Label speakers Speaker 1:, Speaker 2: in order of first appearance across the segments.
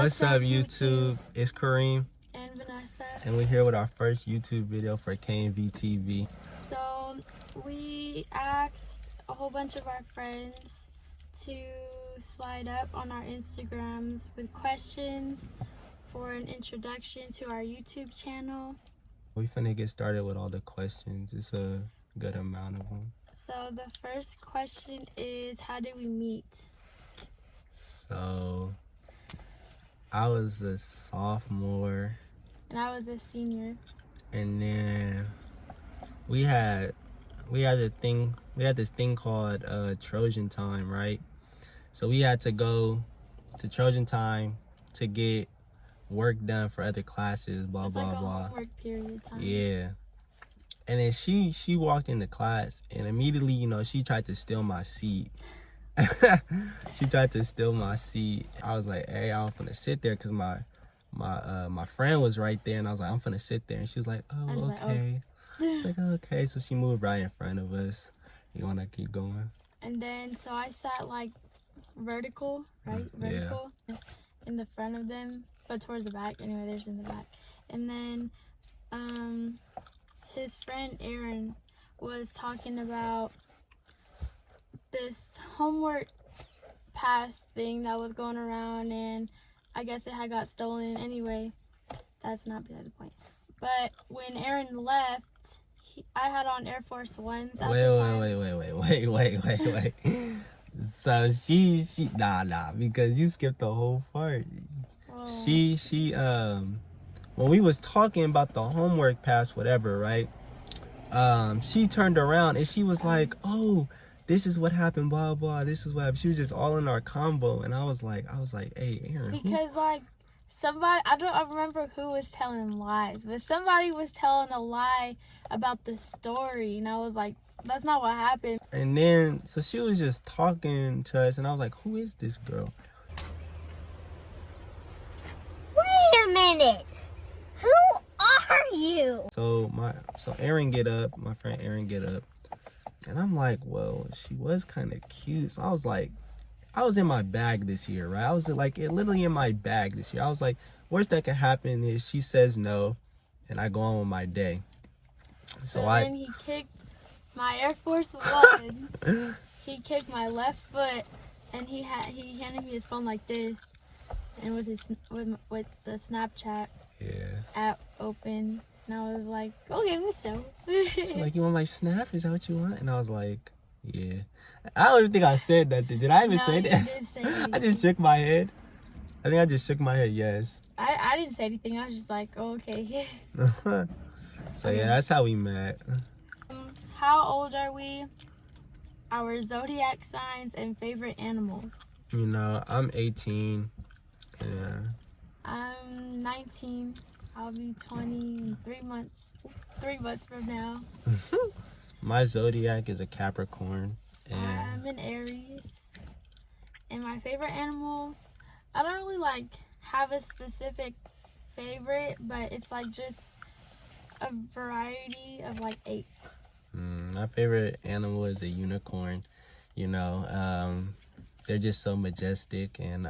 Speaker 1: What's up, YouTube? It's Kareem
Speaker 2: and Vanessa,
Speaker 1: and we're here with our first YouTube video for KNV TV.
Speaker 2: So we asked a whole bunch of our friends to slide up on our Instagrams with questions for an introduction to our YouTube channel.
Speaker 1: We finna get started with all the questions. It's a good amount of them.
Speaker 2: So the first question is, how did we meet?
Speaker 1: So I was a sophomore
Speaker 2: And I was a senior.
Speaker 1: and then we had this thing called Trojan time, right? So we had to go to Trojan time to get work done for other classes, blah blah
Speaker 2: like
Speaker 1: blah.
Speaker 2: Homework period time.
Speaker 1: Yeah. And then she walked into class and immediately, she tried to steal my seat. She tried to steal my seat. I was like, hey, I'm finna sit there because my friend was right there, and I was like, I'm finna sit there. And she was like, oh, okay. It's like, okay. So she moved right in front of us. You wanna keep going?
Speaker 2: And then so I sat like vertical, right? Vertical in the front of them, but towards the back. Anyway, there's in the back. And then his friend Aaron was talking about this homework pass thing that was going around, and I guess it had got stolen. Anyway, that's not besides the point. But when Aaron left, I had on Air Force Ones at the time.
Speaker 1: Wait. So she nah, because you skipped the whole part.
Speaker 2: Oh.
Speaker 1: She when we was talking about the homework pass, whatever, right? She turned around and she was like, oh, this is what happened, blah blah, this is what happened. She was just all in our combo, and I was like, hey, Aaron.
Speaker 2: Because like somebody, I remember who was telling lies, but somebody was telling a lie about the story, and I was like, that's not what happened.
Speaker 1: And then so she was just talking to us, and I was like, who is this girl?
Speaker 3: Wait a minute. Who are you?
Speaker 1: So Aaron get up, my friend Aaron get up, and I'm like, well, she was kind of cute. So I was like, I was in my bag this year, right? I was like literally in my bag this year. I was like, worst that could happen is she says no, and I go on with my day. So
Speaker 2: then he kicked my Air Force Ones. He kicked my left foot, and he handed me his phone like this, and with the Snapchat app open. And I was like, okay, what's up?
Speaker 1: Like, you want my snap? Is that what you want? And I was like, yeah. I don't even think I said that. Did I even say that?
Speaker 2: You didn't say anything.
Speaker 1: I just shook my head. I think I just shook my head, yes.
Speaker 2: I didn't say anything. I was just like, oh, okay.
Speaker 1: So yeah, that's how we met.
Speaker 2: How old are we? Our zodiac signs and favorite animal.
Speaker 1: I'm 18. Yeah.
Speaker 2: I'm 19. I'll be 20 in 3 months. 3 months from now.
Speaker 1: My zodiac is a Capricorn. And
Speaker 2: I'm an Aries. And my favorite animal, I don't really have a specific favorite, but it's just a variety of apes.
Speaker 1: My favorite animal is a unicorn. They're just so majestic, and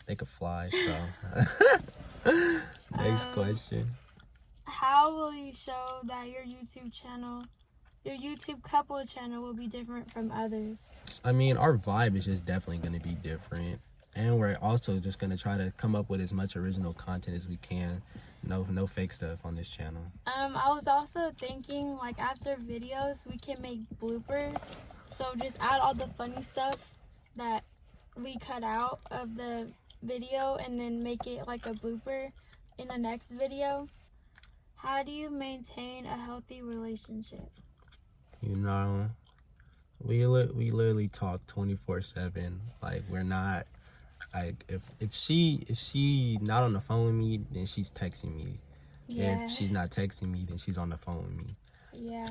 Speaker 1: they could fly. So next question.
Speaker 2: How will you show that your YouTube couple channel will be different from others?
Speaker 1: I mean, our vibe is just definitely going to be different, and we're also just going to try to come up with as much original content as we can. No fake stuff on this channel.
Speaker 2: I was also thinking after videos we can make bloopers, so just add all the funny stuff that we cut out of the video and then make it like a blooper in the next video. How do you maintain a healthy relationship?
Speaker 1: We literally talk 24/7. We're not if she not on the phone with me, then she's texting me.
Speaker 2: Yeah.
Speaker 1: If she's not texting me, then she's on the phone with me.
Speaker 2: Yeah.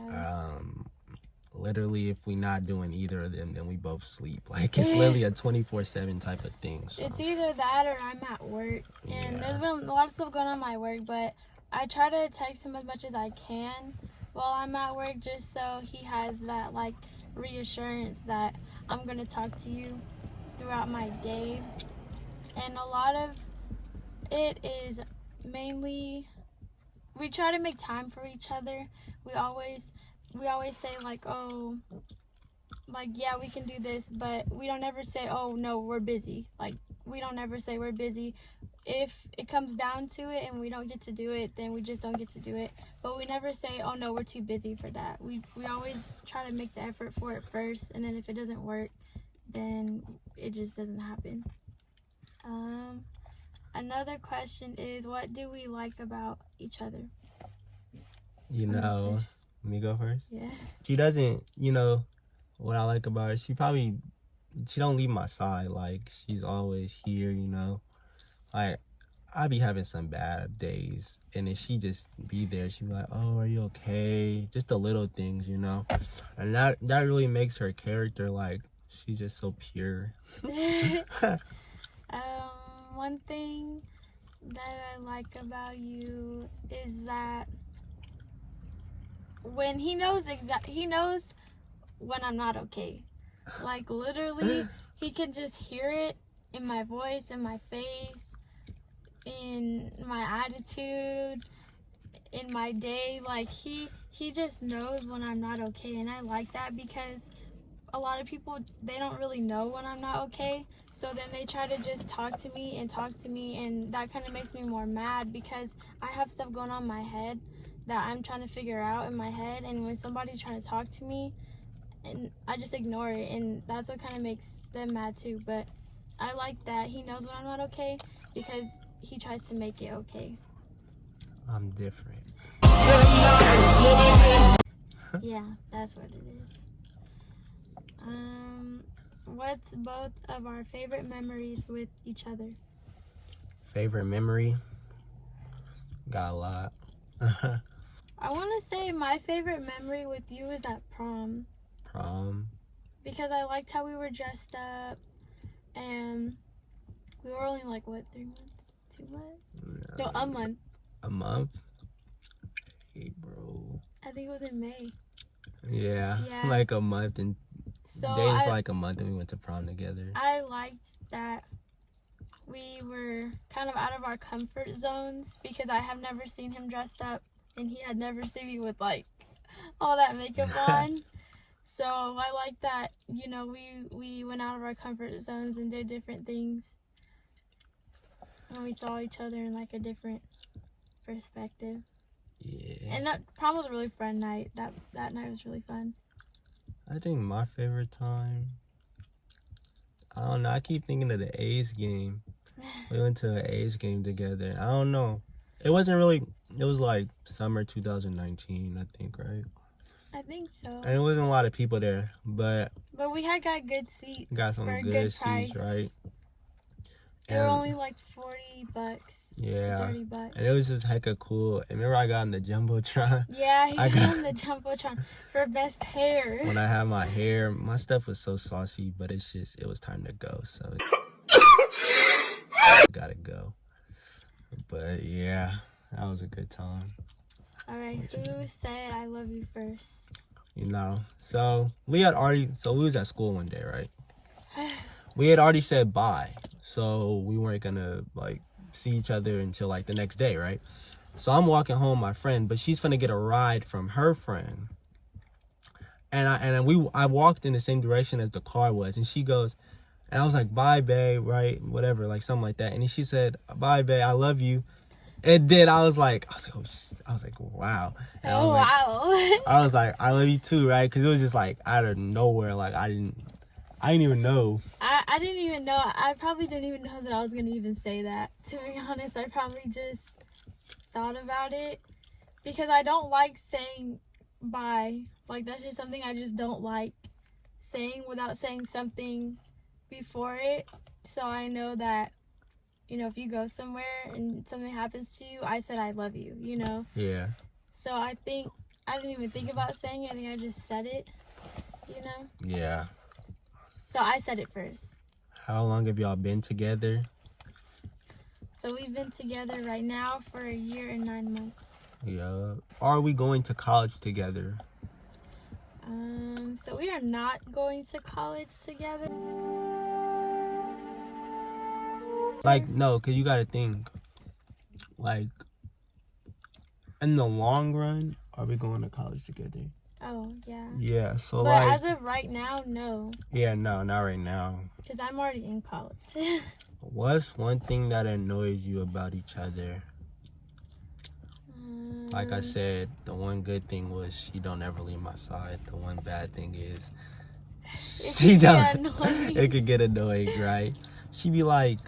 Speaker 1: Literally, if we not doing either of them, then we both sleep. It's literally a 24/7 type of thing. So.
Speaker 2: It's either that or I'm at work, and there's been a lot of stuff going on in my work, but I try to text him as much as I can while I'm at work, just so he has that reassurance that I'm gonna talk to you throughout my day. And a lot of It is mainly we try to make time for each other. We always say like, oh, like, yeah, we can do this, but we don't ever say, oh no, we're busy. Like, we don't ever say we're busy. If it comes down to it and we don't get to do it, then we just don't get to do it. But we never say, oh no, we're too busy for that. We always try to make the effort for it first, and then if it doesn't work, then it just doesn't happen. Another question is, what do we like about each other?
Speaker 1: You know, let me go first.
Speaker 2: Yeah.
Speaker 1: She doesn't, what I like about her, she don't leave my side. Like, she's always here, Like, I be having some bad days, and then she just be there. She be like, oh, are you okay? Just the little things, And that really makes her character, like, she's just so pure.
Speaker 2: One thing that I like about you is that when he knows when I'm not okay. Like, literally, he can just hear it in my voice, in my face, in my attitude, in my day. Like, he just knows when I'm not okay, and I like that because a lot of people, they don't really know when I'm not okay, so then they try to just talk to me, and that kind of makes me more mad because I have stuff going on in my head that I'm trying to figure out in my head, and when somebody's trying to talk to me, and I just ignore it, and that's what kind of makes them mad too. But I like that he knows when I'm not okay because he tries to make it okay.
Speaker 1: I'm different.
Speaker 2: Yeah, that's what it is. What's both of our favorite memories with each other?
Speaker 1: Favorite memory? Got a lot.
Speaker 2: I want to say my favorite memory with you is at prom.
Speaker 1: Prom?
Speaker 2: Because I liked how we were dressed up, and we were only like, what, 3 months? 2 months? No, a month.
Speaker 1: A month? Hey, bro.
Speaker 2: I think it was in May.
Speaker 1: Yeah. Like a month, and dated for like a month, and we went to prom together.
Speaker 2: I liked that we were kind of out of our comfort zones because I have never seen him dressed up, and he had never seen me with like all that makeup on. So I like that, we went out of our comfort zones and did different things, and we saw each other in like a different perspective.
Speaker 1: Yeah.
Speaker 2: And that prom was a really fun night. That night was really fun.
Speaker 1: I think my favorite time, I don't know, I keep thinking of the A's game. We went to an A's game together. I don't know. It wasn't really, it was like summer 2019, I think, right?
Speaker 2: I think so.
Speaker 1: And it wasn't a lot of people there, but
Speaker 2: we had got good seats.
Speaker 1: Got some
Speaker 2: for
Speaker 1: good
Speaker 2: seats,
Speaker 1: price. Right?
Speaker 2: They were only like $40.
Speaker 1: Yeah.
Speaker 2: $30.
Speaker 1: And it was just hecka cool. And remember I got on the Jumbotron?
Speaker 2: Yeah, he got on the Jumbotron for best hair.
Speaker 1: When I had my hair, my stuff was so saucy, but it was time to go, so gotta go. But yeah, that was a good time.
Speaker 2: Alright, who said I love you first?
Speaker 1: So we was at school one day, right? We had already said bye, so we weren't gonna like see each other until like the next day, right? So I'm walking home with my friend, but she's gonna get a ride from her friend, and I walked in the same direction as the car was, and she goes, and I was like, bye babe, right, whatever, like something like that, and then she said, bye babe, I love you. And then I was like, wow. And I was like, I love you too, right? Because it was just like out of nowhere, like I didn't even know.
Speaker 2: I didn't even know. I probably didn't even know that I was gonna even say that. To be honest, I probably just thought about it because I don't like saying bye. Like, that's just something I just don't like saying without saying something before it. So I know that, if you go somewhere and something happens to you, I said I love you,
Speaker 1: Yeah.
Speaker 2: So I think I didn't even think about saying it. I think I just said it,
Speaker 1: Yeah.
Speaker 2: So I said it first.
Speaker 1: How long have y'all been together?
Speaker 2: So we've been together right now for 1 year and 9 months.
Speaker 1: Yeah. Are we going to college together?
Speaker 2: So we are not going to college together.
Speaker 1: Like, no, because you got to think. like, in the long run, are we going to college together?
Speaker 2: Oh, yeah.
Speaker 1: Yeah, so
Speaker 2: But
Speaker 1: like...
Speaker 2: as of right now, no.
Speaker 1: Yeah, no, not right now.
Speaker 2: Because I'm already in college.
Speaker 1: What's one thing that annoys you about each other? Like I said, the one good thing was she don't ever leave my side. The one bad thing is it could get annoying, right? She be like,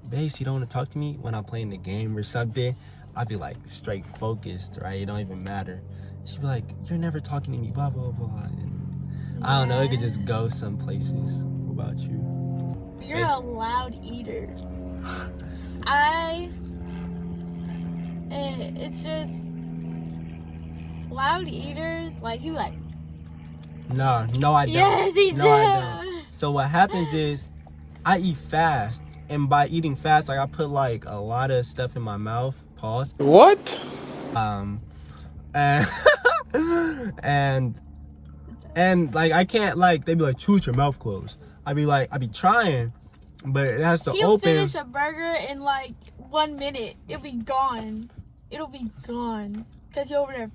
Speaker 1: Base, you don't want to talk to me when I'm playing the game or something? I'd be like straight focused, right? It don't even matter. She'd be like, you're never talking to me, blah, blah, blah. And I don't know, it could just go some places. What about you?
Speaker 2: You're a loud eater. It's just loud eaters, like you like.
Speaker 1: No, I don't.
Speaker 2: Yes, he
Speaker 1: no, I don't. So what happens is I eat fast. And by eating fast, like I put like a lot of stuff in my mouth. Pause.
Speaker 4: What?
Speaker 1: And and like I can't like they be like chew with your mouth closed. I be trying, but it has to
Speaker 2: He'll
Speaker 1: open.
Speaker 2: finish a burger in like 1 minute. It'll be gone. Cause you're over there.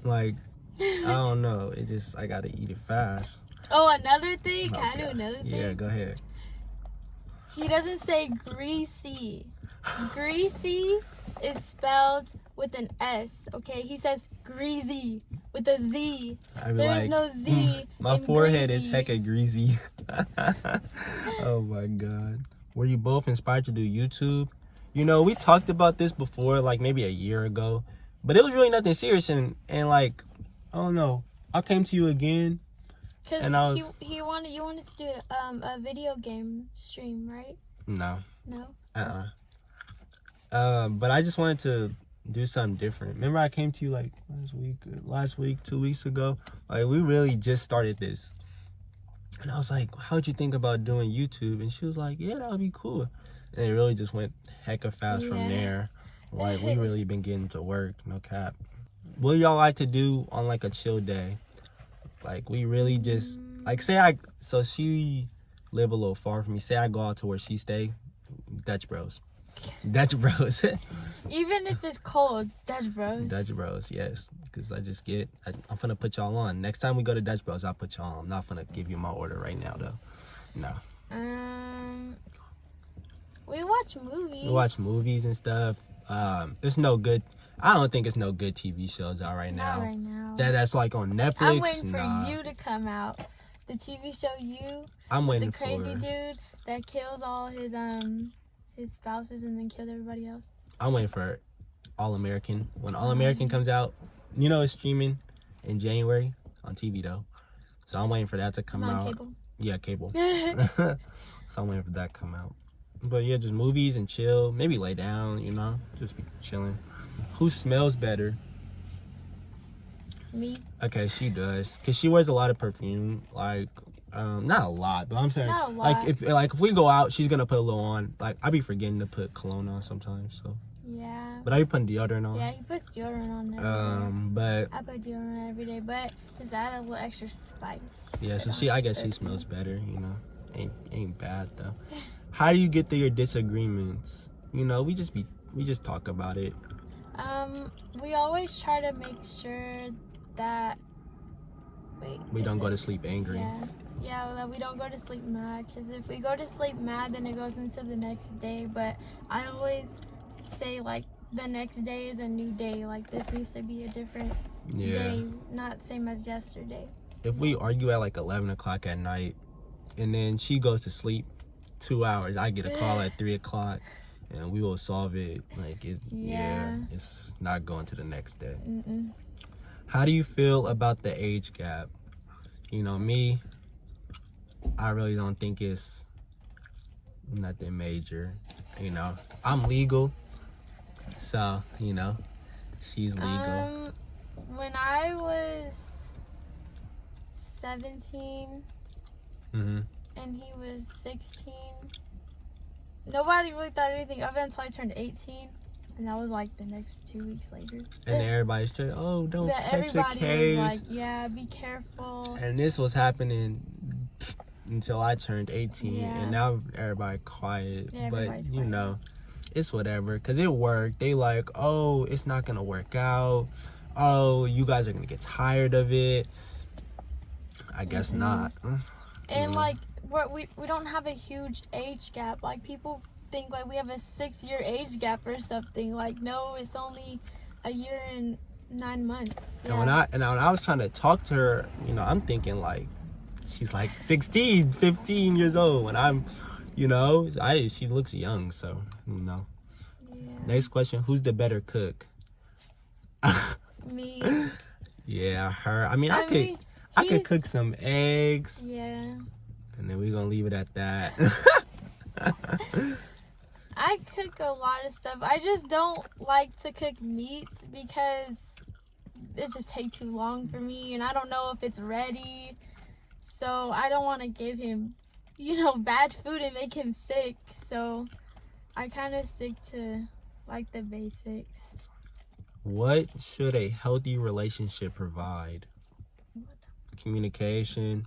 Speaker 1: Like I don't know. It just I gotta eat it fast.
Speaker 2: Oh, another thing. Can I do another thing?
Speaker 1: Yeah, go ahead.
Speaker 2: He doesn't say greasy. Greasy is spelled with an S, okay? He says greasy with a Z. There's no Z.
Speaker 1: My forehead
Speaker 2: greasy.
Speaker 1: is hecka greasy. Oh my God. Were you both inspired to do YouTube? You know, we talked about this before, like maybe a year ago, but it was really nothing serious. And like, I don't know. I came to you again.
Speaker 2: Because you wanted to do a video game stream, right?
Speaker 1: No.
Speaker 2: No?
Speaker 1: But I just wanted to do something different. Remember I came to you like last week, 2 weeks ago? Like we really just started this. And I was like, how'd you think about doing YouTube? And she was like, yeah, that would be cool. And it really just went hecka fast from there. Like we really been getting to work, no cap. What do y'all like to do on like a chill day? Like we really just like so she live a little far from me. Say I go out to where she stay, Dutch bros.
Speaker 2: Even if it's cold, Dutch bros,
Speaker 1: yes. Because I'm finna put y'all on. Next time we go to Dutch bros, I'll put y'all on. I'm not finna give you my order right now though. No.
Speaker 2: We watch movies.
Speaker 1: We watch movies and stuff. I don't think it's no good TV shows out right now.
Speaker 2: Not right now.
Speaker 1: That's like on Netflix.
Speaker 2: I'm waiting for you to come out. The TV show You.
Speaker 1: I'm waiting
Speaker 2: for the crazy dude that kills all his spouses and then killed everybody else.
Speaker 1: I'm waiting for All American. When All American comes out, you know it's streaming in January on TV though. So I'm waiting for that to come out.
Speaker 2: Cable?
Speaker 1: Yeah, cable. So I'm waiting for that to come out. But yeah, just movies and chill. Maybe lay down, you know, just be chilling. Who smells better?
Speaker 2: Me.
Speaker 1: Okay, she does. Cause she wears a lot of perfume. Like, not a lot, but I'm saying,
Speaker 2: not a lot.
Speaker 1: like if we go out, she's gonna put a little on. Like I be forgetting to put cologne on sometimes. So.
Speaker 2: Yeah.
Speaker 1: But I be putting deodorant on.
Speaker 2: Yeah, he puts deodorant on there.
Speaker 1: But
Speaker 2: I put deodorant on every day, but just add a little extra spice.
Speaker 1: Yeah, so I guess she smells better. You know, ain't bad though. How do you get through your disagreements? You know, we just talk about it.
Speaker 2: We always try to make sure that
Speaker 1: we don't go to sleep angry.
Speaker 2: Yeah, that we don't go to sleep mad. Because if we go to sleep mad, then it goes into the next day. But I always say like the next day is a new day. Like this needs to be a different day, not same as yesterday.
Speaker 1: If we argue at like 11 o'clock at night, and then she goes to sleep 2 hours, I get a call at 3 o'clock. And we will solve it. Like, it's not going to the next day.
Speaker 2: Mm-mm.
Speaker 1: How do you feel about the age gap? You know, me, I really don't think it's nothing major. You know, I'm legal. So, you know, she's legal.
Speaker 2: When I was 17 and he was 16, nobody really thought anything of it until I turned 18. And that was like the next 2 weeks later.
Speaker 1: And everybody's just, oh, don't catch a
Speaker 2: everybody
Speaker 1: case.
Speaker 2: was like, yeah, be careful.
Speaker 1: And this was happening until I turned 18.
Speaker 2: Yeah.
Speaker 1: And now everybody quiet.
Speaker 2: Yeah,
Speaker 1: but,
Speaker 2: everybody's
Speaker 1: you
Speaker 2: quiet.
Speaker 1: know, it's whatever, because it worked. They like, oh, it's not gonna work out. Oh, you guys are gonna get tired of it. I guess not.
Speaker 2: And like we don't have a huge age gap. Like people think like we have a 6-year age gap or something. Like no, it's only a year and 9 months. Yeah.
Speaker 1: And when I was trying to talk to her, you know, I'm thinking like she's like 16, 15 years old. When I'm, you know, she looks young, so you know.
Speaker 2: Yeah.
Speaker 1: Next question: who's the better cook?
Speaker 2: Me.
Speaker 1: Yeah, her. I mean, I could cook some eggs.
Speaker 2: Yeah.
Speaker 1: And then we're gonna leave it at that.
Speaker 2: I cook a lot of stuff. I just don't like to cook meats because it just takes too long for me, and I don't know if it's ready. So I don't want to give him, you know, bad food and make him sick. So I kind of stick to like the basics.
Speaker 1: What should a healthy relationship provide? Communication.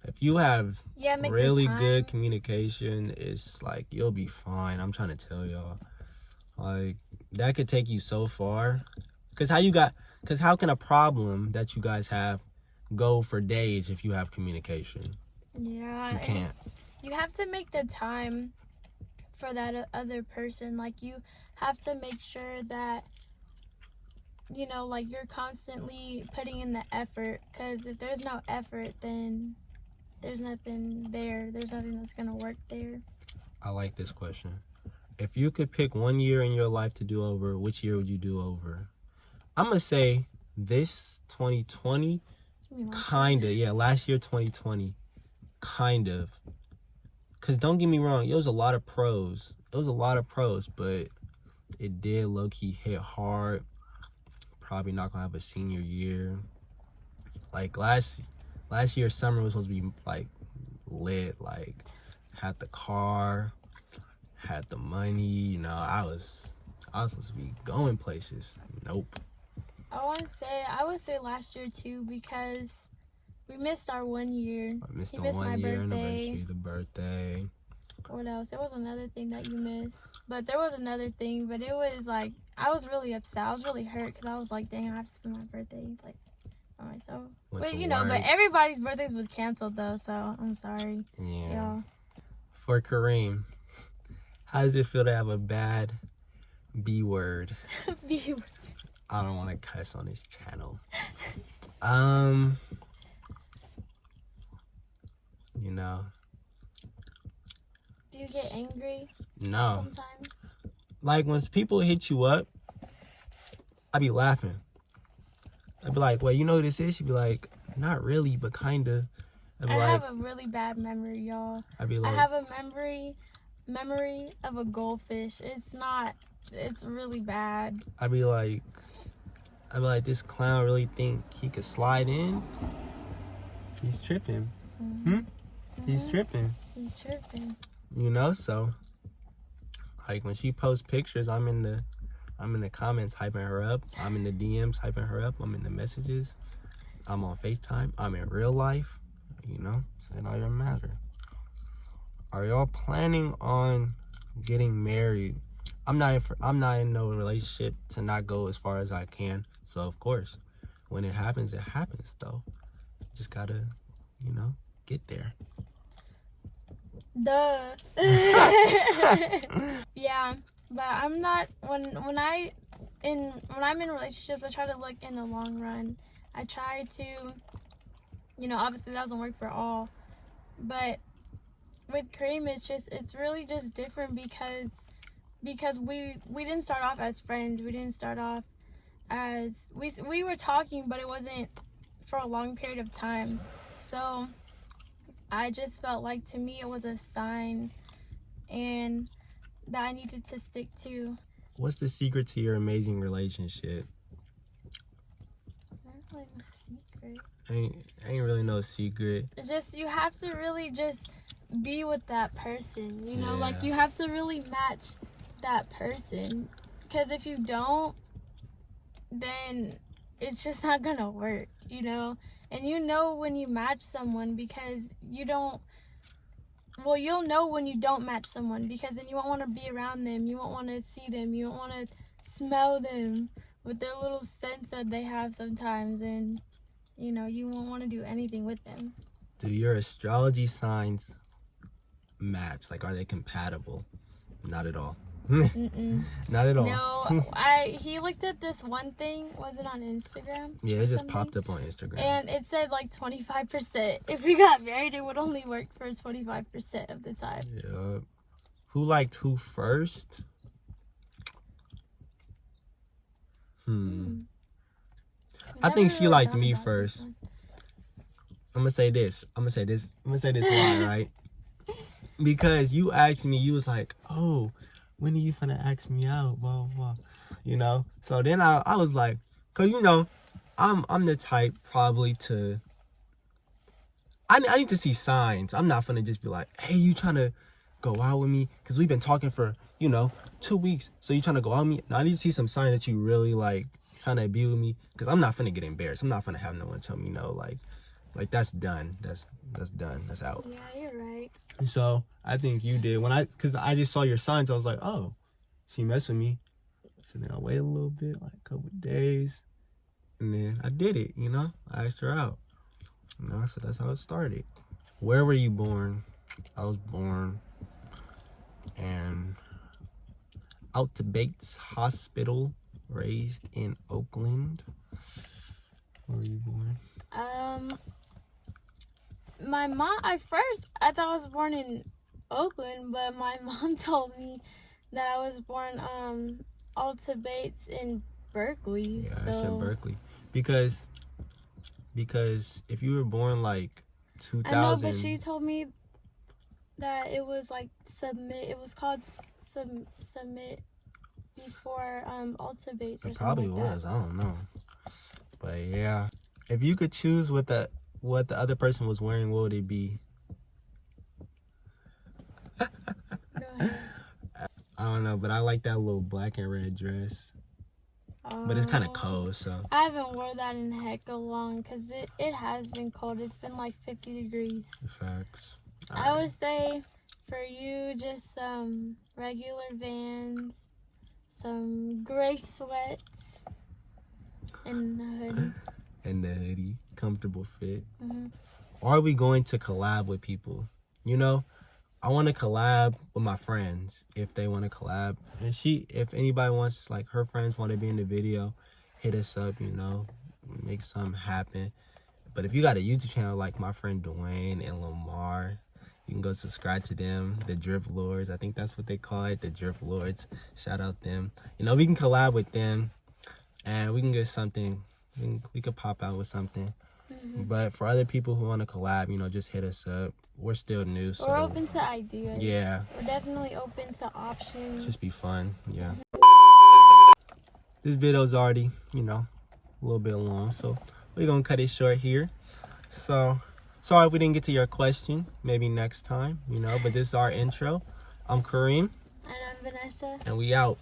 Speaker 1: If you have really good communication, it's like you'll be fine. I'm trying to tell y'all. Like that could take you so far. Cause how can a problem that you guys have go for days if you have communication?
Speaker 2: Yeah.
Speaker 1: You can't.
Speaker 2: You have to make the time for that other person. Like you have to make sure that, you know, like you're constantly putting in the effort, because if there's no effort, then there's nothing there. There's nothing that's gonna work there.
Speaker 1: I like this question. If you could pick one year in your life to do over, which year would you do over? I'm gonna say this 2020, kinda. Yeah, last year 2020, kind of. Cause don't get me wrong, it was a lot of pros. But it did low key hit hard. Probably not gonna have a senior year. Like last year's summer was supposed to be like lit. Like had the car, had the money. You know, I was supposed to be going places. Nope.
Speaker 2: I would say last year too, because we missed our 1 year.
Speaker 1: I missed the 1 year anniversary, the birthday.
Speaker 2: What else? There was another thing that you missed. But there was another thing, but it was like, I was really upset. I was really hurt because I was like, dang, I have to spend my birthday like by myself. But you know, but everybody's birthdays was canceled though, so I'm sorry.
Speaker 1: Yeah.
Speaker 2: Y'all.
Speaker 1: For Kareem, how does it feel to have a bad B word?
Speaker 2: B word.
Speaker 1: I don't want to cuss on this channel. You know.
Speaker 2: Do you get angry?
Speaker 1: No.
Speaker 2: Sometimes.
Speaker 1: Like when people hit you up, I be laughing. I'd be like, well, you know who this is? She'd be like, not really, but kinda.
Speaker 2: I have a really bad memory, y'all.
Speaker 1: I'd be like,
Speaker 2: I have a memory of a goldfish. It's really bad.
Speaker 1: I'd be like, this clown really think he could slide in? He's tripping.
Speaker 2: Mm-hmm.
Speaker 1: He's tripping.
Speaker 2: He's tripping.
Speaker 1: You know, so like when she posts pictures, I'm in the comments hyping her up. I'm in the DMs hyping her up. I'm in the messages. I'm on FaceTime. I'm in real life. You know, it all matter. Are y'all planning on getting married? I'm not in no relationship to not go as far as I can. So of course, when it happens though. Just gotta, you know, get there.
Speaker 2: Duh. Yeah, but I'm not when I'm in relationships, I try to look in the long run. I try to, you know, obviously that doesn't work for all, but with Kareem it's really just different because we didn't start off as friends. We didn't start off as we were talking, but it wasn't for a long period of time. So I just felt like, to me, it was a sign and that I needed to stick to.
Speaker 1: What's the secret to your amazing relationship?
Speaker 2: I don't really know the secret.
Speaker 1: Ain't really no secret.
Speaker 2: It's just, you have to really just be with that person, you know?
Speaker 1: Yeah.
Speaker 2: Like, you have to really match that person. Because if you don't, then it's just not gonna work, you know? And you know when you match someone because you don't, well, you'll know when you don't match someone, because then you won't want to be around them. You won't want to see them. You won't want to smell them with their little scents that they have sometimes. And, you know, you won't want to do anything with them.
Speaker 1: Do your astrology signs match? Like, are they compatible? Not at all. Not at all.
Speaker 2: No, he looked at this one thing. Was it on Instagram?
Speaker 1: Yeah, it just popped up on Instagram.
Speaker 2: And it said like 25%. If we got married, it would only work for 25% of the time.
Speaker 1: Yeah. Who liked who first? I think she liked me first. I'm gonna say this why, right? Because you asked me, you was like, oh, when are you finna ask me out? Blah, blah, blah. You know? So then I was like, cause you know, I'm the type probably to, I need to see signs. I'm not finna just be like, hey, you trying to go out with me? Cause we've been talking for, 2 weeks. So you trying to go out with me? No, I need to see some sign that you really like trying to be with me. Cause I'm not finna get embarrassed. I'm not finna have no one tell me no, like that's done. That's done. That's out.
Speaker 2: Yeah, you're right.
Speaker 1: So I think you did cause I just saw your signs. I was like, oh, she messed with me. So then I waited a little bit, like a couple of days, and then I did it. I asked her out. So that's how it started. Where were you born? I was born in out to Bates Hospital, raised in Oakland. Where were you born?
Speaker 2: My mom, at first, I thought I was born in Oakland, but my mom told me that I was born, Alta Bates in Berkeley.
Speaker 1: Yeah,
Speaker 2: so.
Speaker 1: I said Berkeley. Because if you were born, like, 2000...
Speaker 2: I know, but she told me that it was, like, it was called Submit before, Alta Bates or
Speaker 1: It
Speaker 2: something
Speaker 1: probably
Speaker 2: like
Speaker 1: was.
Speaker 2: that.
Speaker 1: I don't know. But, yeah. If you could choose what the other person was wearing, what would it be?
Speaker 2: Go ahead.
Speaker 1: I don't know, but I like that little black and red dress. But it's kind of cold, so.
Speaker 2: I haven't worn that in heck a long, because it has been cold. It's been like 50 degrees.
Speaker 1: Facts.
Speaker 2: I would say for you, just some regular Vans, some gray sweats, and a hoodie.
Speaker 1: And the hoodie. Comfortable fit.
Speaker 2: Mm-hmm.
Speaker 1: Are we going to collab with people? I want to collab with my friends if they want to collab. And if anybody wants, like, her friends want to be in the video, hit us up, make something happen. But if you got a YouTube channel like my friend Dwayne and Lamar, you can go subscribe to them, the Drip Lords. I think that's what they call it, the Drip Lords. Shout out them. We can collab with them and we can get something. We could pop out with something. Mm-hmm. But for other people who want to collab, just hit us up. We're still new, so...
Speaker 2: We're open to ideas.
Speaker 1: Yeah.
Speaker 2: We're definitely open to options.
Speaker 1: Just be fun, yeah. This video's already, a little bit long, so we're going to cut it short here. So, sorry if we didn't get to your question. Maybe next time, but this is our intro. I'm Kareem.
Speaker 2: And I'm Vanessa.
Speaker 1: And we out.